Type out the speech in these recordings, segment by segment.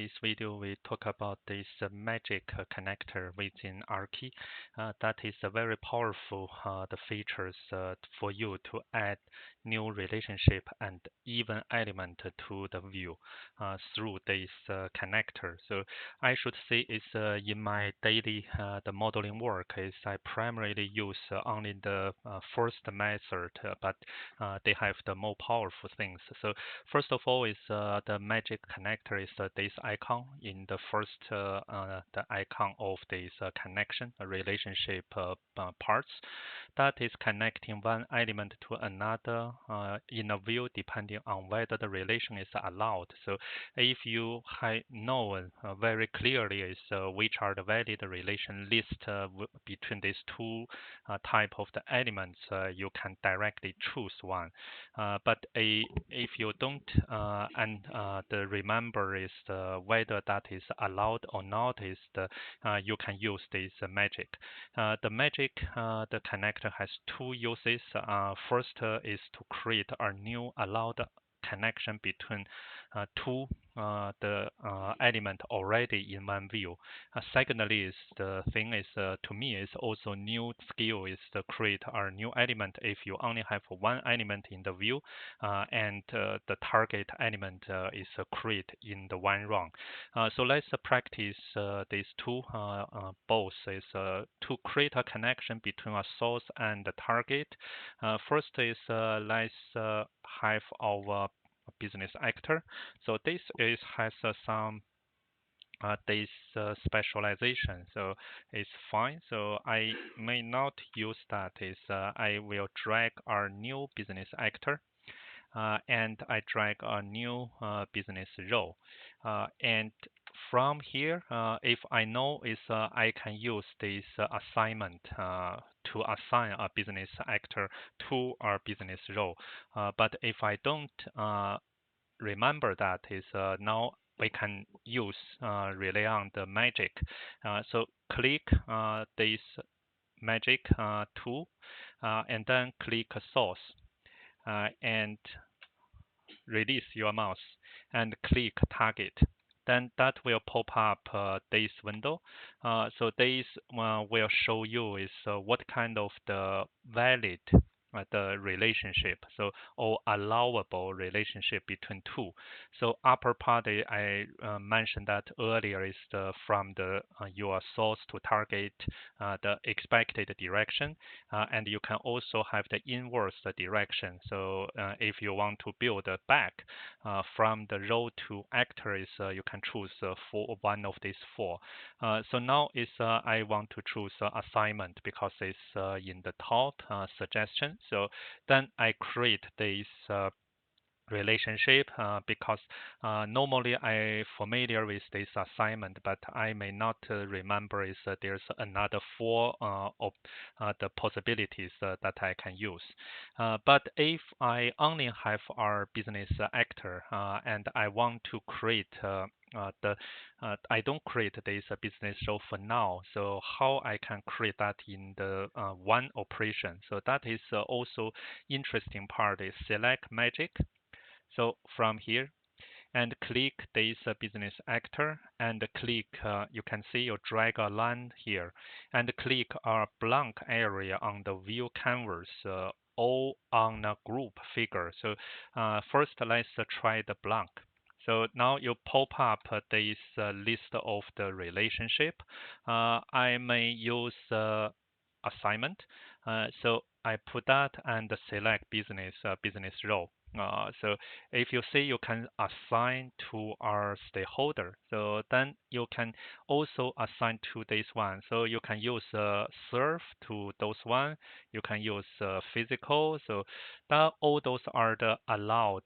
this video, we talk about this magic connector within Archi. That is a very powerful the features for you to add new relationship and even element to the view through this connector. So I should say it's in my daily the modeling work is I primarily use only the first method, but they have the more powerful things. So first of all is the magic connector is this icon in the first the icon of this connection relationship parts that is connecting one element to another in a view depending on whether the relation is allowed. So if you have known very clearly is which are the valid relation list between these two type of the elements, you can directly choose one. But if you don't and the remember is whether that is allowed or not is you can use this magic. The magic the connector has two uses. First is to create a new allowed connection between two the element already in one view. Secondly, is the thing is to me is also new skill is to create a new element if you only have one element in the view and the target element is create in the one run. So let's practice these two both is to create a connection between a source and the target. First is let's have our business actor. So this is has some this specialization, so it's fine. So I may not use that. Is I will drag our new business actor. And I drag a new business role. And from here, if I know is I can use this assignment to assign a business actor to our business role. But if I don't remember that is now we can use rely on the magic. So click this magic tool and then click source and release your mouse and click target. Then that will pop up this window. So this will show you is what kind of the valid the relationship, so or allowable relationship between two. So upper part I mentioned that earlier is from the your source to target the expected direction, and you can also have the inverse direction. So if you want to build back from the role to actor is you can choose for one of these four. So now is I want to choose assignment because it's in the top suggestion. So then I create this relationship because normally I familiar with this assignment, but I may not remember is there's another four of the possibilities that I can use. But if I only have our business actor and I want to create I don't create this business role for now. So how I can create that in the one operation? So that is also interesting part is select magic. So from here and click this business actor and click you can see you drag a line here and click a blank area on the view canvas or on a group figure. So first let's try the blank. So now you pop up this list of the relationship. I may use assignment. So I put that and select business role. So if you see you can assign to our stakeholder, so then you can also assign to this one. So you can use serve to those one. You can use physical. So that all those are the allowed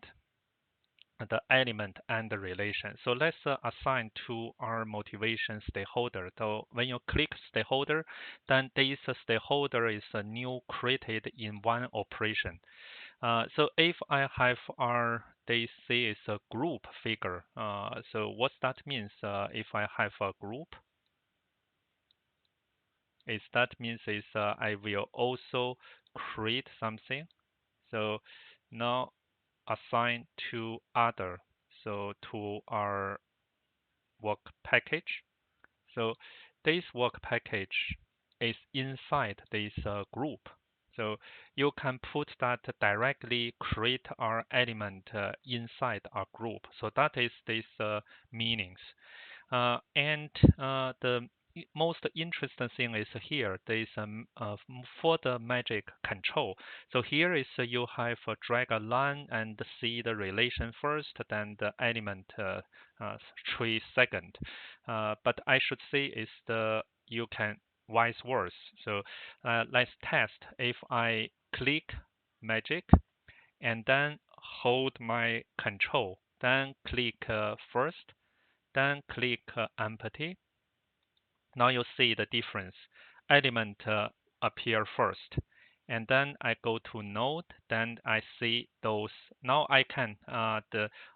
the element and the relation. So let's assign to our motivation stakeholder. So when you click stakeholder, then this stakeholder is new created in one operation. So if I have our they say is a group figure. So what that means if I have a group is that means is I will also create something. So now assign to other, so to our work package. So this work package is inside this group. So you can put that directly create our element inside our group. So that is this meanings. And the most interesting thing is here. There is for the magic control. So here is you have drag a line and see the relation first, then the element tree second. But I should say is the you can vice versa. So let's test. If I click magic and then hold my control, then click first, then click empty. Now you see the difference. Element appear first, and then I go to node. Then I see those. Now I can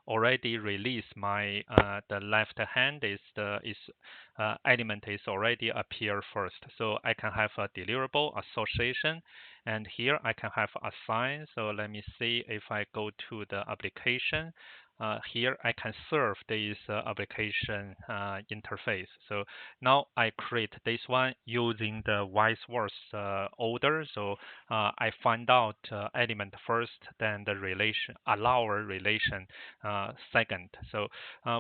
already release my the left hand is element is already appear first. So I can have a deliverable association, and here I can have assign. So let me see if I go to the application. Here I can serve this application interface. So now I create this one using the vice versa order. So I find out element first, then the relation, allower relation second. So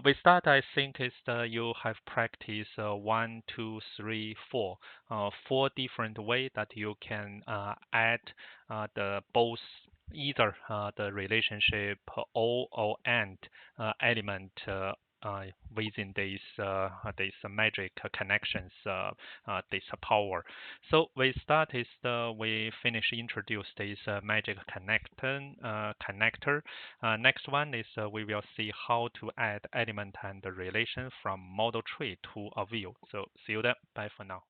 with that, I think is you have practiced 1, 2, 3, 4, 4 different way that you can add the both either the relationship or and element within this magic connections this power. So with that is we finish introduce this magic connector. Next one is we will see how to add element and relation from model tree to a view. So see you then. Bye for now.